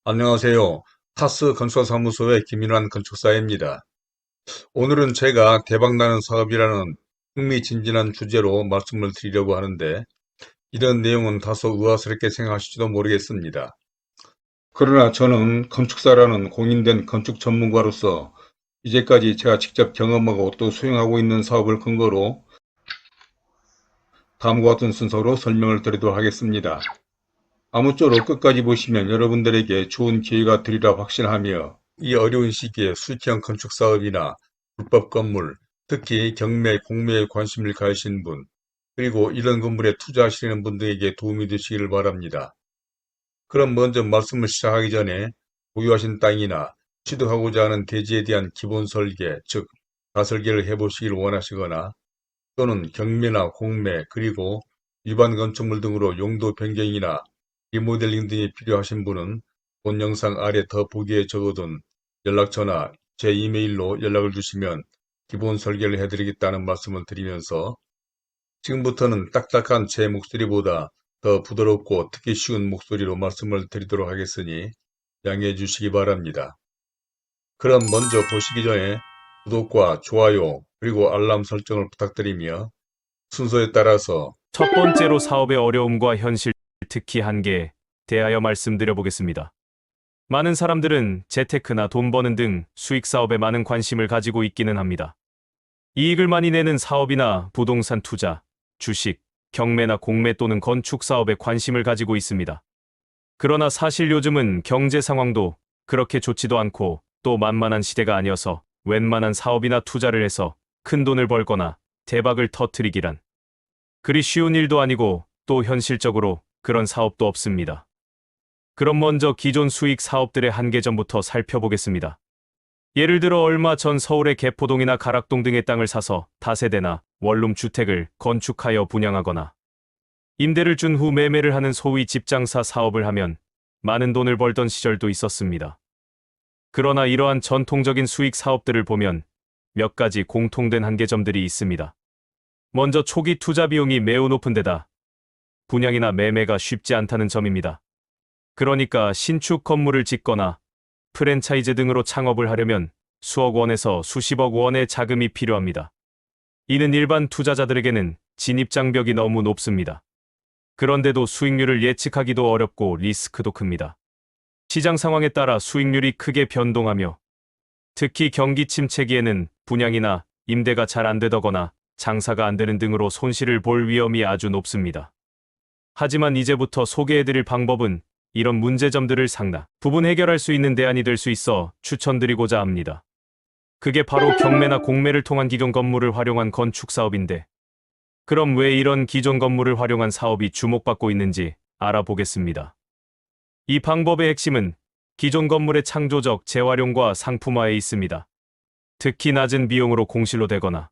안녕하세요. 타스 건설사무소의 김인환 건축사입니다. 오늘은 제가 대박나는 사업이라는 흥미진진한 주제로 말씀을 드리려고 하는데, 이런 내용은 다소 의아스럽게 생각하실지도 모르겠습니다. 그러나 저는 건축사라는 공인된 건축 전문가로서 이제까지 제가 직접 경험하고 또 수행하고 있는 사업을 근거로 다음과 같은 순서로 설명을 드리도록 하겠습니다. 아무쪼록 끝까지 보시면 여러분들에게 좋은 기회가 되리라 확신하며, 이 어려운 시기에 수익형 건축 사업이나 불법 건물, 특히 경매, 공매에 관심을 가지신 분, 그리고 이런 건물에 투자하시는 분들에게 도움이 되시기를 바랍니다. 그럼 먼저 말씀을 시작하기 전에 보유하신 땅이나 취득하고자 하는 대지에 대한 기본 설계, 즉 가설계를 해보시길 원하시거나, 또는 경매나 공매, 그리고 일반 건축물 등으로 용도 변경이나 리모델링 등이 필요하신 분은 본 영상 아래 더보기에 적어둔 연락처나 제 이메일로 연락을 주시면 기본 설계를 해드리겠다는 말씀을 드리면서, 지금부터는 딱딱한 제 목소리보다 더 부드럽고 듣기 쉬운 목소리로 말씀을 드리도록 하겠으니 양해해 주시기 바랍니다. 그럼 먼저 보시기 전에 구독과 좋아요 그리고 알람 설정을 부탁드리며, 순서에 따라서 첫 번째로 사업의 어려움과 현실, 특히 한계에 대하여 말씀드려 보겠습니다. 많은 사람들은 재테크나 돈 버는 등 수익 사업에 많은 관심을 가지고 있기는 합니다. 이익을 많이 내는 사업이나 부동산 투자, 주식, 경매나 공매 또는 건축 사업에 관심을 가지고 있습니다. 그러나 사실 요즘은 경제 상황도 그렇게 좋지도 않고 또 만만한 시대가 아니어서 웬만한 사업이나 투자를 해서 큰 돈을 벌거나 대박을 터뜨리기란 그리 쉬운 일도 아니고 또 현실적으로 그런 사업도 없습니다. 그럼 먼저 기존 수익 사업들의 한계점부터 살펴보겠습니다. 예를 들어 얼마 전 서울의 개포동이나 가락동 등의 땅을 사서 다세대나 원룸 주택을 건축하여 분양하거나 임대를 준 후 매매를 하는 소위 집장사 사업을 하면 많은 돈을 벌던 시절도 있었습니다. 그러나 이러한 전통적인 수익 사업들을 보면 몇 가지 공통된 한계점들이 있습니다. 먼저 초기 투자 비용이 매우 높은 데다 분양이나 매매가 쉽지 않다는 점입니다. 그러니까 신축 건물을 짓거나 프랜차이즈 등으로 창업을 하려면 수억 원에서 수십억 원의 자금이 필요합니다. 이는 일반 투자자들에게는 진입장벽이 너무 높습니다. 그런데도 수익률을 예측하기도 어렵고 리스크도 큽니다. 시장 상황에 따라 수익률이 크게 변동하며, 특히 경기 침체기에는 분양이나 임대가 잘 안 되더거나 장사가 안 되는 등으로 손실을 볼 위험이 아주 높습니다. 하지만 이제부터 소개해드릴 방법은 이런 문제점들을 상당 부분 해결할 수 있는 대안이 될 수 있어 추천드리고자 합니다. 그게 바로 경매나 공매를 통한 기존 건물을 활용한 건축 사업인데, 그럼 왜 이런 기존 건물을 활용한 사업이 주목받고 있는지 알아보겠습니다. 이 방법의 핵심은 기존 건물의 창조적 재활용과 상품화에 있습니다. 특히 낮은 비용으로 공실로 되거나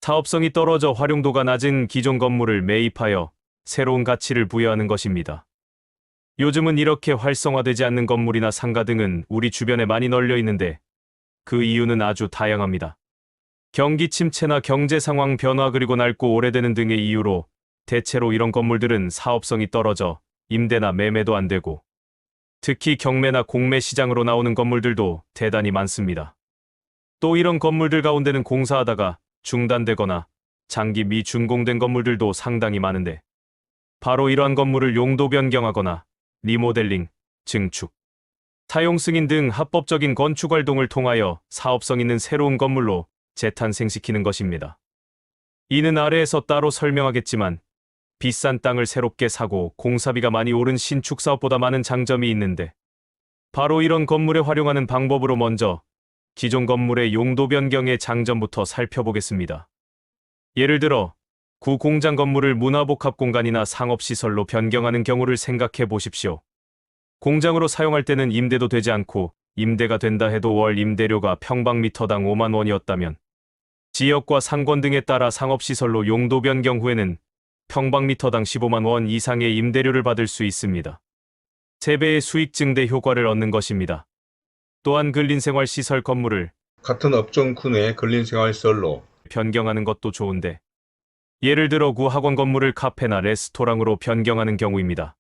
사업성이 떨어져 활용도가 낮은 기존 건물을 매입하여 새로운 가치를 부여하는 것입니다. 요즘은 이렇게 활성화되지 않는 건물이나 상가 등은 우리 주변에 많이 널려 있는데, 그 이유는 아주 다양합니다. 경기 침체나 경제 상황 변화, 그리고 낡고 오래되는 등의 이유로 대체로 이런 건물들은 사업성이 떨어져 임대나 매매도 안 되고, 특히 경매나 공매 시장으로 나오는 건물들도 대단히 많습니다. 또 이런 건물들 가운데는 공사하다가 중단되거나 장기 미준공된 건물들도 상당히 많은데, 바로 이러한 건물을 용도 변경하거나 리모델링, 증축, 사용 승인 등 합법적인 건축 활동을 통하여 사업성 있는 새로운 건물로 재탄생시키는 것입니다. 이는 아래에서 따로 설명하겠지만, 비싼 땅을 새롭게 사고 공사비가 많이 오른 신축 사업보다 많은 장점이 있는데, 바로 이런 건물에 활용하는 방법으로 먼저 기존 건물의 용도 변경의 장점부터 살펴보겠습니다. 예를 들어 구공장 건물을 문화복합 공간이나 상업시설로 변경하는 경우를 생각해 보십시오. 공장으로 사용할 때는 임대도 되지 않고, 임대가 된다 해도 월 임대료가 평방미터당 5만 원이었다면, 지역과 상권 등에 따라 상업시설로 용도 변경 후에는 평방미터당 15만 원 이상의 임대료를 받을 수 있습니다. 3배의 수익 증대 효과를 얻는 것입니다. 또한 근린생활시설 건물을 같은 업종군 의 근린생활시설로 변경하는 것도 좋은데, 예를 들어 구 학원 건물을 카페나 레스토랑으로 변경하는 경우입니다.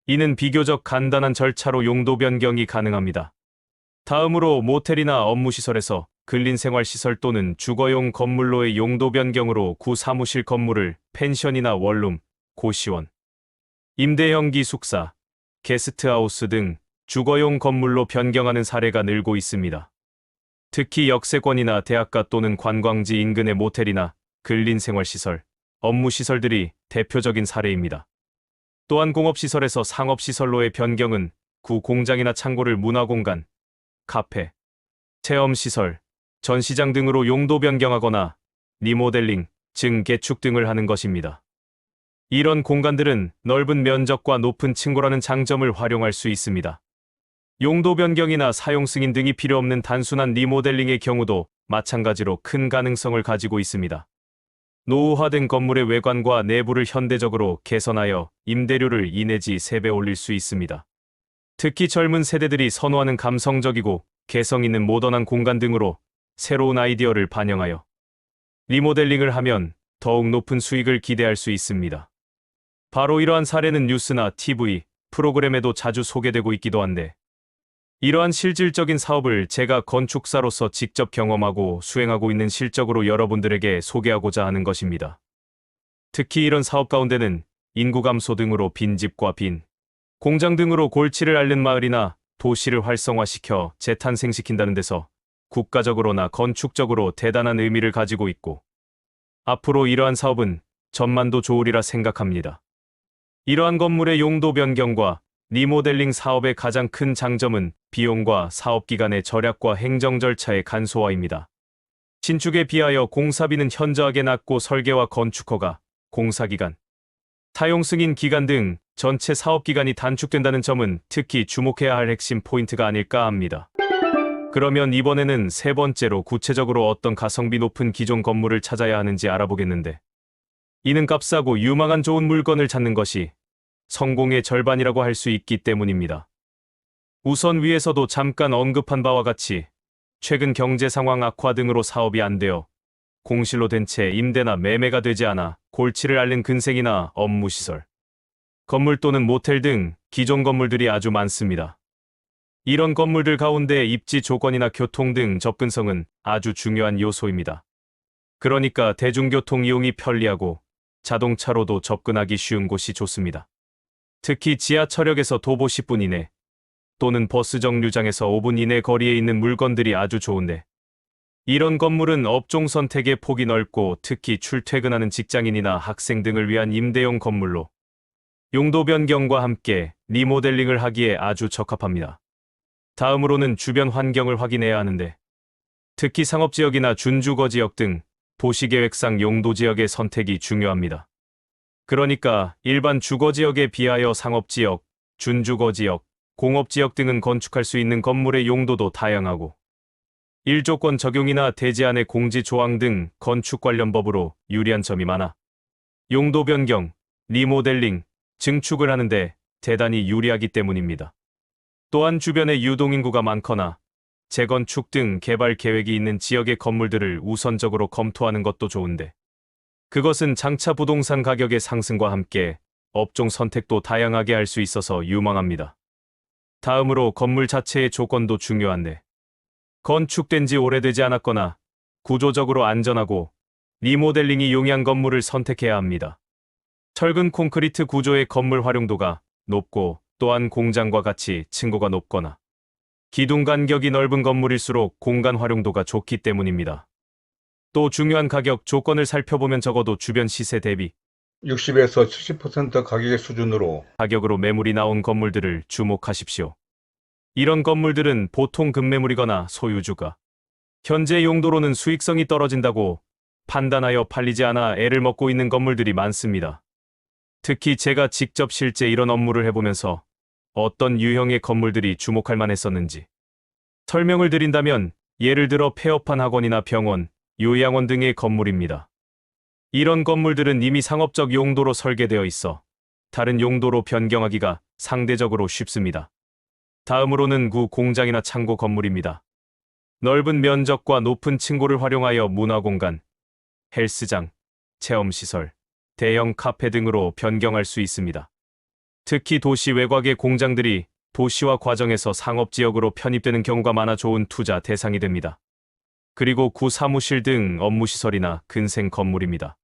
이는 비교적 간단한 절차로 용도 변경이 가능합니다. 다음으로 모텔이나 업무시설에서 근린생활시설 또는 주거용 건물로의 용도 변경으로 구 사무실 건물을 펜션이나 원룸, 고시원, 임대형 기숙사, 게스트하우스 등 주거용 건물로 변경하는 사례가 늘고 있습니다. 특히 역세권이나 대학가 또는 관광지 인근의 모텔이나 근린생활시설, 업무시설들이 대표적인 사례입니다. 또한 공업시설에서 상업시설로의 변경은 구 공장이나 창고를 문화공간, 카페, 체험시설, 전시장 등으로 용도 변경하거나 리모델링, 즉 개축 등을 하는 것입니다. 이런 공간들은 넓은 면적과 높은 층고라는 장점을 활용할 수 있습니다. 용도 변경이나 사용 승인 등이 필요 없는 단순한 리모델링의 경우도 마찬가지로 큰 가능성을 가지고 있습니다. 노후화된 건물의 외관과 내부를 현대적으로 개선하여 임대료를 2 내지 3배 올릴 수 있습니다. 특히 젊은 세대들이 선호하는 감성적이고 개성 있는 모던한 공간 등으로 새로운 아이디어를 반영하여 리모델링을 하면 더욱 높은 수익을 기대할 수 있습니다. 바로 이러한 사례는 뉴스나 TV, 프로그램에도 자주 소개되고 있기도 한데, 이러한 실질적인 사업을 제가 건축사로서 직접 경험하고 수행하고 있는 실적으로 여러분들에게 소개하고자 하는 것입니다. 특히 이런 사업 가운데는 인구 감소 등으로 빈집과 빈 공장 등으로 골치를 앓는 마을이나 도시를 활성화시켜 재탄생시킨다는 데서 국가적으로나 건축적으로 대단한 의미를 가지고 있고, 앞으로 이러한 사업은 전만도 좋으리라 생각합니다. 이러한 건물의 용도 변경과 리모델링 사업의 가장 큰 장점은 비용과 사업기간의 절약과 행정 절차의 간소화입니다. 신축에 비하여 공사비는 현저하게 낮고 설계와 건축허가, 공사기간, 사용 승인 기간 등 전체 사업기간이 단축된다는 점은 특히 주목해야 할 핵심 포인트가 아닐까 합니다. 그러면 이번에는 세 번째로 구체적으로 어떤 가성비 높은 기존 건물을 찾아야 하는지 알아보겠는데, 이는 값싸고 유망한 좋은 물건을 찾는 것이 성공의 절반이라고 할 수 있기 때문입니다. 우선 위에서도 잠깐 언급한 바와 같이 최근 경제 상황 악화 등으로 사업이 안 되어 공실로 된 채 임대나 매매가 되지 않아 골치를 앓는 근생이나 업무시설, 건물 또는 모텔 등 기존 건물들이 아주 많습니다. 이런 건물들 가운데 입지 조건이나 교통 등 접근성은 아주 중요한 요소입니다. 그러니까 대중교통 이용이 편리하고 자동차로도 접근하기 쉬운 곳이 좋습니다. 특히 지하철역에서 도보 10분 이내 또는 버스 정류장에서 5분 이내 거리에 있는 물건들이 아주 좋은데, 이런 건물은 업종 선택의 폭이 넓고 특히 출퇴근하는 직장인이나 학생 등을 위한 임대용 건물로 용도 변경과 함께 리모델링을 하기에 아주 적합합니다. 다음으로는 주변 환경을 확인해야 하는데, 특히 상업지역이나 준주거지역 등 도시계획상 용도지역의 선택이 중요합니다. 그러니까 일반 주거지역에 비하여 상업지역, 준주거지역, 공업지역 등은 건축할 수 있는 건물의 용도도 다양하고, 1조권 적용이나 대지안의 공지 조항 등 건축 관련 법으로 유리한 점이 많아 용도 변경, 리모델링, 증축을 하는데 대단히 유리하기 때문입니다. 또한 주변에 유동인구가 많거나 재건축 등 개발 계획이 있는 지역의 건물들을 우선적으로 검토하는 것도 좋은데, 그것은 장차 부동산 가격의 상승과 함께 업종 선택도 다양하게 할 수 있어서 유망합니다. 다음으로 건물 자체의 조건도 중요한데, 건축된 지 오래되지 않았거나 구조적으로 안전하고 리모델링이 용이한 건물을 선택해야 합니다. 철근 콘크리트 구조의 건물 활용도가 높고, 또한 공장과 같이 층고가 높거나 기둥 간격이 넓은 건물일수록 공간 활용도가 좋기 때문입니다. 또 중요한 가격 조건을 살펴보면 적어도 주변 시세 대비 60에서 70% 가격의 수준으로 가격으로 매물이 나온 건물들을 주목하십시오. 이런 건물들은 보통 급매물이거나 소유주가 현재 용도로는 수익성이 떨어진다고 판단하여 팔리지 않아 애를 먹고 있는 건물들이 많습니다. 특히 제가 직접 실제 이런 업무를 해보면서 어떤 유형의 건물들이 주목할 만했었는지 설명을 드린다면, 예를 들어 폐업한 학원이나 병원, 요양원 등의 건물입니다. 이런 건물들은 이미 상업적 용도로 설계되어 있어 다른 용도로 변경하기가 상대적으로 쉽습니다. 다음으로는 구 공장이나 창고 건물입니다. 넓은 면적과 높은 층고를 활용하여 문화공간, 헬스장, 체험시설, 대형 카페 등으로 변경할 수 있습니다. 특히 도시 외곽의 공장들이 도시화 과정에서 상업지역으로 편입되는 경우가 많아 좋은 투자 대상이 됩니다. 그리고 구사무실 등 업무시설이나 근생 건물입니다.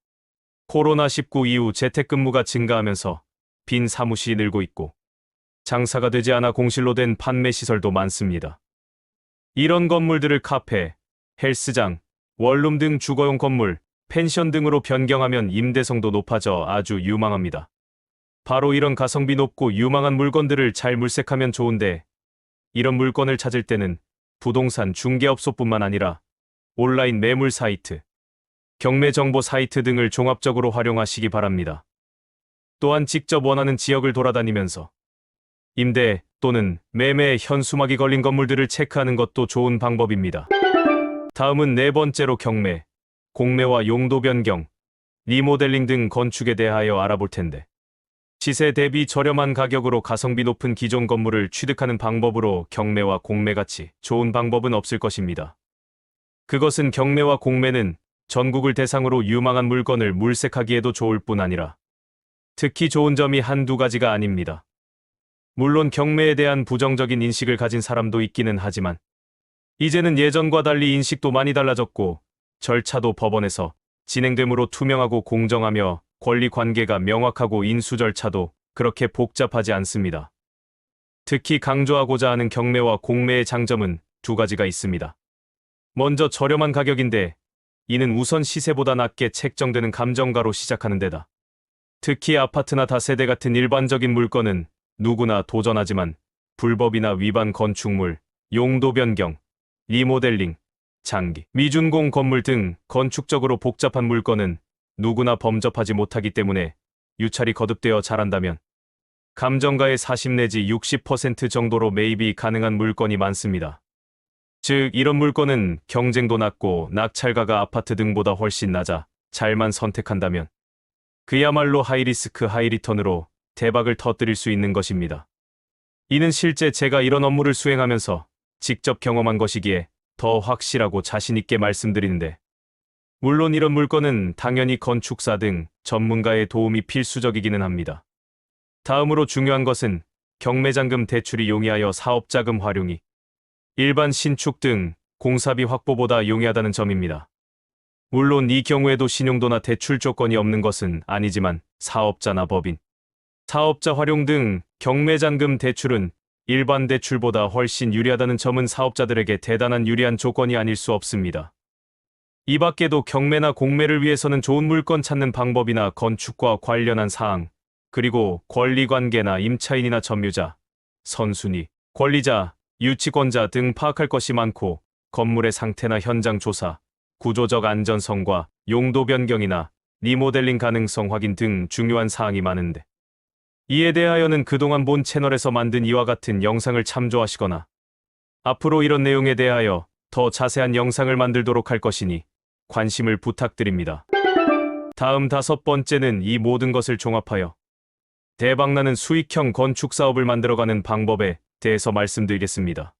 코로나19 이후 재택근무가 증가하면서 빈 사무실이 늘고 있고 장사가 되지 않아 공실로 된 판매시설도 많습니다. 이런 건물들을 카페, 헬스장, 원룸 등 주거용 건물, 펜션 등으로 변경하면 임대성도 높아져 아주 유망합니다. 바로 이런 가성비 높고 유망한 물건들을 잘 물색하면 좋은데 이런 물건을 찾을 때는 부동산 중개업소뿐만 아니라 온라인 매물 사이트, 경매 정보 사이트 등을 종합적으로 활용하시기 바랍니다. 또한 직접 원하는 지역을 돌아다니면서 임대 또는 매매에 현수막이 걸린 건물들을 체크하는 것도 좋은 방법입니다. 다음은 네 번째로 경매, 공매와 용도 변경, 리모델링 등 건축에 대하여 알아볼 텐데 시세 대비 저렴한 가격으로 가성비 높은 기존 건물을 취득하는 방법으로 경매와 공매같이 좋은 방법은 없을 것입니다. 그것은 경매와 공매는 전국을 대상으로 유망한 물건을 물색하기에도 좋을 뿐 아니라 특히 좋은 점이 한두 가지가 아닙니다. 물론 경매에 대한 부정적인 인식을 가진 사람도 있기는 하지만 이제는 예전과 달리 인식도 많이 달라졌고 절차도 법원에서 진행되므로 투명하고 공정하며 권리 관계가 명확하고 인수 절차도 그렇게 복잡하지 않습니다. 특히 강조하고자 하는 경매와 공매의 장점은 두 가지가 있습니다. 먼저 저렴한 가격인데 이는 우선 시세보다 낮게 책정되는 감정가로 시작하는 데다. 특히 아파트나 다세대 같은 일반적인 물건은 누구나 도전하지만 불법이나 위반 건축물, 용도 변경, 리모델링, 장기, 미준공 건물 등 건축적으로 복잡한 물건은 누구나 범접하지 못하기 때문에 유찰이 거듭되어 잘한다면 감정가의 40 내지 60% 정도로 매입이 가능한 물건이 많습니다. 즉 이런 물건은 경쟁도 낮고 낙찰가가 아파트 등보다 훨씬 낮아 잘만 선택한다면 그야말로 하이리스크 하이리턴으로 대박을 터뜨릴 수 있는 것입니다. 이는 실제 제가 이런 업무를 수행하면서 직접 경험한 것이기에 더 확실하고 자신있게 말씀드리는데 물론 이런 물건은 당연히 건축사 등 전문가의 도움이 필수적이기는 합니다. 다음으로 중요한 것은 경매잔금 대출이 용이하여 사업자금 활용이 일반 신축 등 공사비 확보보다 용이하다는 점입니다. 물론 이 경우에도 신용도나 대출 조건이 없는 것은 아니지만 사업자나 법인, 사업자 활용 등 경매잔금 대출은 일반 대출보다 훨씬 유리하다는 점은 사업자들에게 대단한 유리한 조건이 아닐 수 없습니다. 이 밖에도 경매나 공매를 위해서는 좋은 물건 찾는 방법이나 건축과 관련한 사항, 그리고 권리관계나 임차인이나 점유자, 선순위, 권리자, 유치권자 등 파악할 것이 많고 건물의 상태나 현장 조사, 구조적 안전성과 용도 변경이나 리모델링 가능성 확인 등 중요한 사항이 많은데 이에 대하여는 그동안 본 채널에서 만든 이와 같은 영상을 참조하시거나 앞으로 이런 내용에 대하여 더 자세한 영상을 만들도록 할 것이니 관심을 부탁드립니다. 다음 다섯 번째는 이 모든 것을 종합하여 대박나는 수익형 건축 사업을 만들어가는 방법에 대해서 말씀드리겠습니다.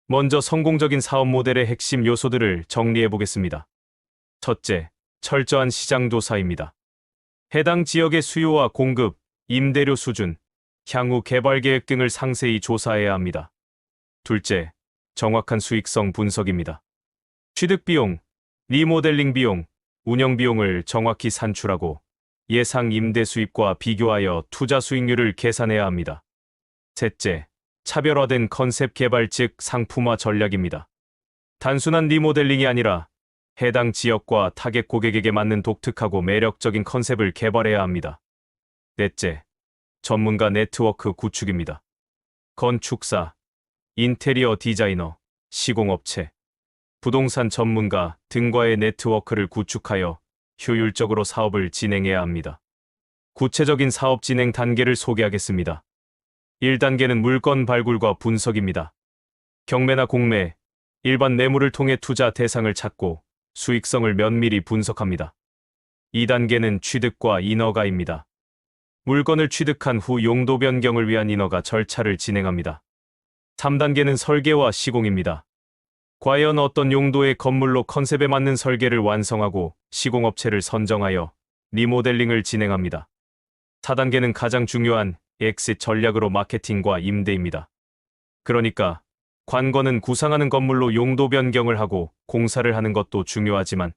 먼저 성공적인 사업 모델의 핵심 요소들을 정리해 보겠습니다. 첫째, 철저한 시장 조사입니다. 해당 지역의 수요와 공급, 임대료 수준, 향후 개발 계획 등을 상세히 조사해야 합니다. 둘째, 정확한 수익성 분석입니다. 취득 비용, 리모델링 비용, 운영 비용을 정확히 산출하고 예상 임대 수입과 비교하여 투자 수익률을 계산해야 합니다. 셋째, 차별화된 컨셉 개발 즉 상품화 전략입니다. 단순한 리모델링이 아니라 해당 지역과 타겟 고객에게 맞는 독특하고 매력적인 컨셉을 개발해야 합니다. 넷째, 전문가 네트워크 구축입니다. 건축사, 인테리어 디자이너, 시공업체, 부동산 전문가 등과의 네트워크를 구축하여 효율적으로 사업을 진행해야 합니다. 구체적인 사업 진행 단계를 소개하겠습니다. 1단계는 물건 발굴과 분석입니다. 경매나 공매, 일반 매물을 통해 투자 대상을 찾고 수익성을 면밀히 분석합니다. 2단계는 취득과 인허가입니다. 물건을 취득한 후 용도 변경을 위한 인허가 절차를 진행합니다. 3단계는 설계와 시공입니다. 과연 어떤 용도의 건물로 컨셉에 맞는 설계를 완성하고 시공업체를 선정하여 리모델링을 진행합니다. 4단계는 가장 중요한 엑sit 전략으로 마케팅과 임대입니다. 그러니까 관건은 구상하는 건물로 용도 변경을 하고 공사를 하는 것도 중요하지만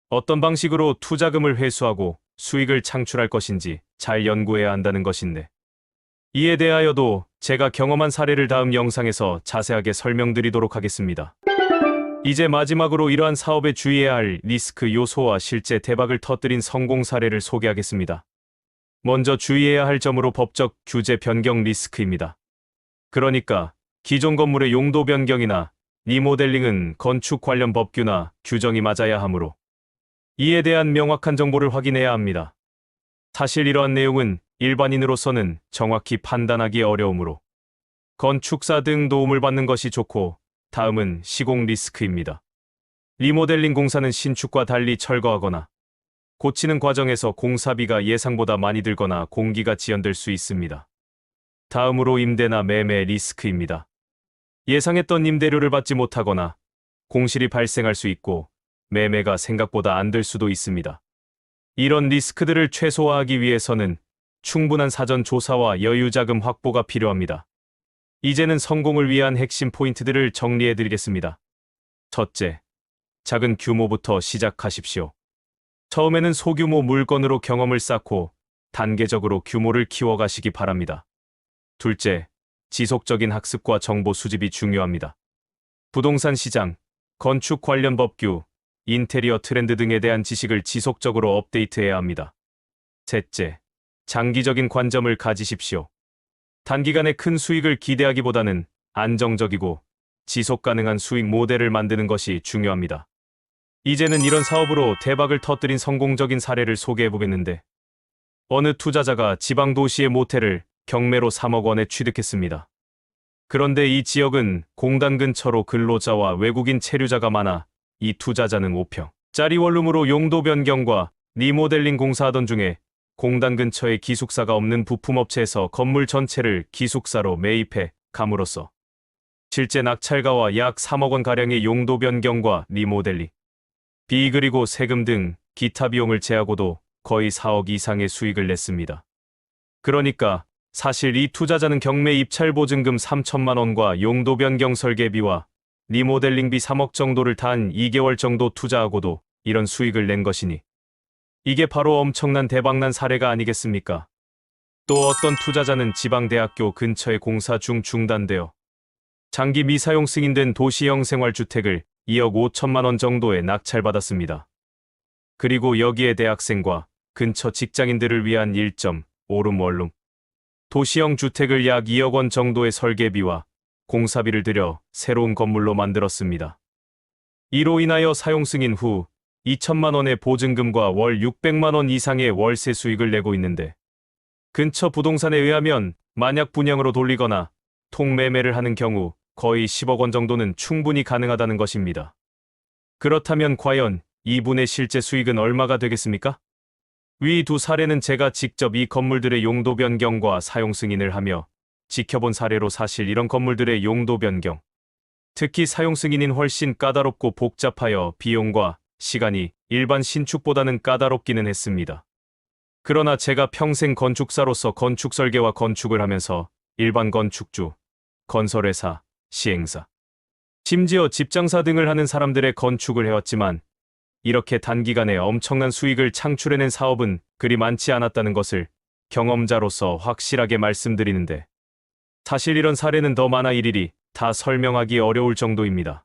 어떤 방식으로 투자금을 회수하고 수익을 창출할 것인지 잘 연구해야 한다는 것인데 이에 대하여도 제가 경험한 사례를 다음 영상에서 자세하게 설명드리도록 하겠습니다. 이제 마지막으로 이러한 사업에 주의해야 할 리스크 요소와 실제 대박을 터뜨린 성공 사례를 소개하겠습니다. 먼저 주의해야 할 점으로 법적 규제 변경 리스크입니다. 그러니까 기존 건물의 용도 변경이나 리모델링은 건축 관련 법규나 규정이 맞아야 하므로 이에 대한 명확한 정보를 확인해야 합니다. 사실 이러한 내용은 일반인으로서는 정확히 판단하기 어려우므로 건축사 등 도움을 받는 것이 좋고 다음은 시공 리스크입니다. 리모델링 공사는 신축과 달리 철거하거나 고치는 과정에서 공사비가 예상보다 많이 들거나 공기가 지연될 수 있습니다. 다음으로 임대나 매매 리스크입니다. 예상했던 임대료를 받지 못하거나 공실이 발생할 수 있고 매매가 생각보다 안 될 수도 있습니다. 이런 리스크들을 최소화하기 위해서는 충분한 사전 조사와 여유 자금 확보가 필요합니다. 이제는 성공을 위한 핵심 포인트들을 정리해 드리겠습니다. 첫째, 작은 규모부터 시작하십시오. 처음에는 소규모 물건으로 경험을 쌓고 단계적으로 규모를 키워가시기 바랍니다. 둘째, 지속적인 학습과 정보 수집이 중요합니다. 부동산 시장, 건축 관련 법규, 인테리어 트렌드 등에 대한 지식을 지속적으로 업데이트해야 합니다. 셋째, 장기적인 관점을 가지십시오. 단기간에 큰 수익을 기대하기보다는 안정적이고 지속 가능한 수익 모델을 만드는 것이 중요합니다. 이제는 이런 사업으로 대박을 터뜨린 성공적인 사례를 소개해 보겠는데 어느 투자자가 지방 도시의 모텔을 경매로 3억 원에 취득했습니다. 그런데 이 지역은 공단 근처로 근로자와 외국인 체류자가 많아 이 투자자는 5평짜리 원룸으로 용도 변경과 리모델링 공사하던 중에 공단 근처에 기숙사가 없는 부품업체에서 건물 전체를 기숙사로 매입해 감으로써 실제 낙찰가와 약 3억 원가량의 용도 변경과 리모델링, 비 그리고 세금 등 기타 비용을 제하고도 거의 4억 이상의 수익을 냈습니다. 그러니까 사실 이 투자자는 경매 입찰 보증금 3천만 원과 용도 변경 설계비와 리모델링비 3억 정도를 단 2개월 정도 투자하고도 이런 수익을 낸 것이니 이게 바로 엄청난 대박난 사례가 아니겠습니까? 또 어떤 투자자는 지방대학교 근처의 공사 중 중단되어 장기 미사용 승인된 도시형 생활주택을 2억 5천만 원 정도에 낙찰받았습니다. 그리고 여기에 대학생과 근처 직장인들을 위한 1.5룸 원룸, 도시형 주택을 약 2억 원 정도의 설계비와 공사비를 들여 새로운 건물로 만들었습니다. 이로 인하여 사용 승인 후 2천만 원의 보증금과 월 600만 원 이상의 월세 수익을 내고 있는데 근처 부동산에 의하면 만약 분양으로 돌리거나 통매매를 하는 경우 거의 10억 원 정도는 충분히 가능하다는 것입니다. 그렇다면 과연 이분의 실제 수익은 얼마가 되겠습니까? 위 두 사례는 제가 직접 이 건물들의 용도 변경과 사용 승인을 하며 지켜본 사례로 사실 이런 건물들의 용도 변경, 특히 사용 승인인 훨씬 까다롭고 복잡하여 비용과 시간이 일반 신축보다는 까다롭기는 했습니다. 그러나 제가 평생 건축사로서 건축 설계와 건축을 하면서 일반 건축주, 건설회사, 시행사, 심지어 집장사 등을 하는 사람들의 건축을 해왔지만 이렇게 단기간에 엄청난 수익을 창출해낸 사업은 그리 많지 않았다는 것을 경험자로서 확실하게 말씀드리는데 사실 이런 사례는 더 많아 일일이 다 설명하기 어려울 정도입니다.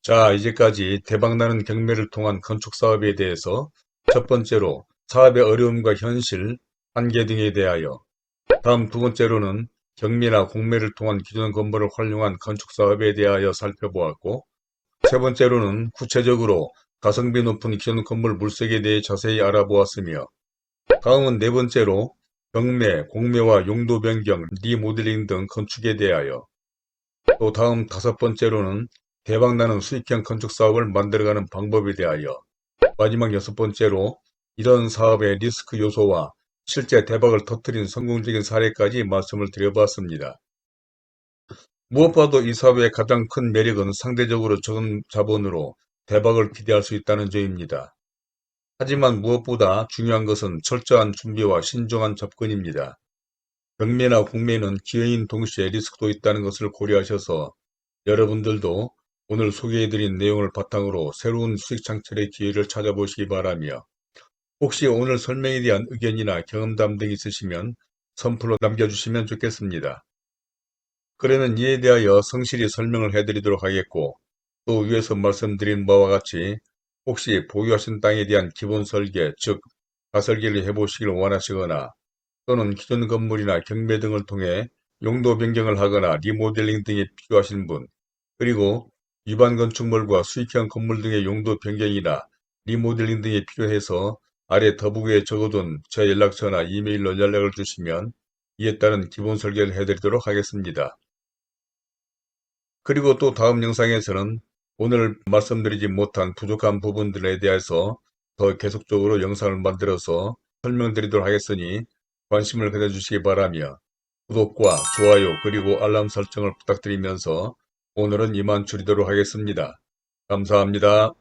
자, 이제까지 대박나는 경매를 통한 건축 사업에 대해서 첫 번째로 사업의 어려움과 현실, 한계 등에 대하여, 다음 두 번째로는 경매나 공매를 통한 기존 건물을 활용한 건축 사업에 대하여 살펴보았고, 세 번째로는 구체적으로 가성비 높은 기존 건물 물색에 대해 자세히 알아보았으며, 다음은 네 번째로 경매, 공매와 용도 변경, 리모델링 등 건축에 대하여, 또 다음 다섯 번째로는 대박나는 수익형 건축 사업을 만들어가는 방법에 대하여, 마지막 여섯 번째로 이런 사업의 리스크 요소와 실제 대박을 터뜨린 성공적인 사례까지 말씀을 드려봤습니다. 무엇보다도 이 사업의 가장 큰 매력은 상대적으로 적은 자본으로 대박을 기대할 수 있다는 점입니다. 하지만 무엇보다 중요한 것은 철저한 준비와 신중한 접근입니다. 경매나 공매는 기회인 동시에 리스크도 있다는 것을 고려하셔서 여러분들도 오늘 소개해드린 내용을 바탕으로 새로운 수익 창출의 기회를 찾아보시기 바라며, 혹시 오늘 설명에 대한 의견이나 경험담 등 있으시면 선플로 남겨주시면 좋겠습니다. 그러면 이에 대하여 성실히 설명을 해드리도록 하겠고, 또 위에서 말씀드린 바와 같이 혹시 보유하신 땅에 대한 기본 설계, 즉 가설계를 해보시길 원하시거나 또는 기존 건물이나 경매 등을 통해 용도 변경을 하거나 리모델링 등이 필요하신 분, 그리고 위반 건축물과 수익형 건물 등의 용도 변경이나 리모델링 등이 필요해서 아래 더보기에 적어둔 제 연락처나 이메일로 연락을 주시면 이에 따른 기본 설계를 해드리도록 하겠습니다. 그리고 또 다음 영상에서는 오늘 말씀드리지 못한 부족한 부분들에 대해서 더 계속적으로 영상을 만들어서 설명드리도록 하겠으니 관심을 가져주시기 바라며, 구독과 좋아요 그리고 알람 설정을 부탁드리면서 오늘은 이만 줄이도록 하겠습니다. 감사합니다.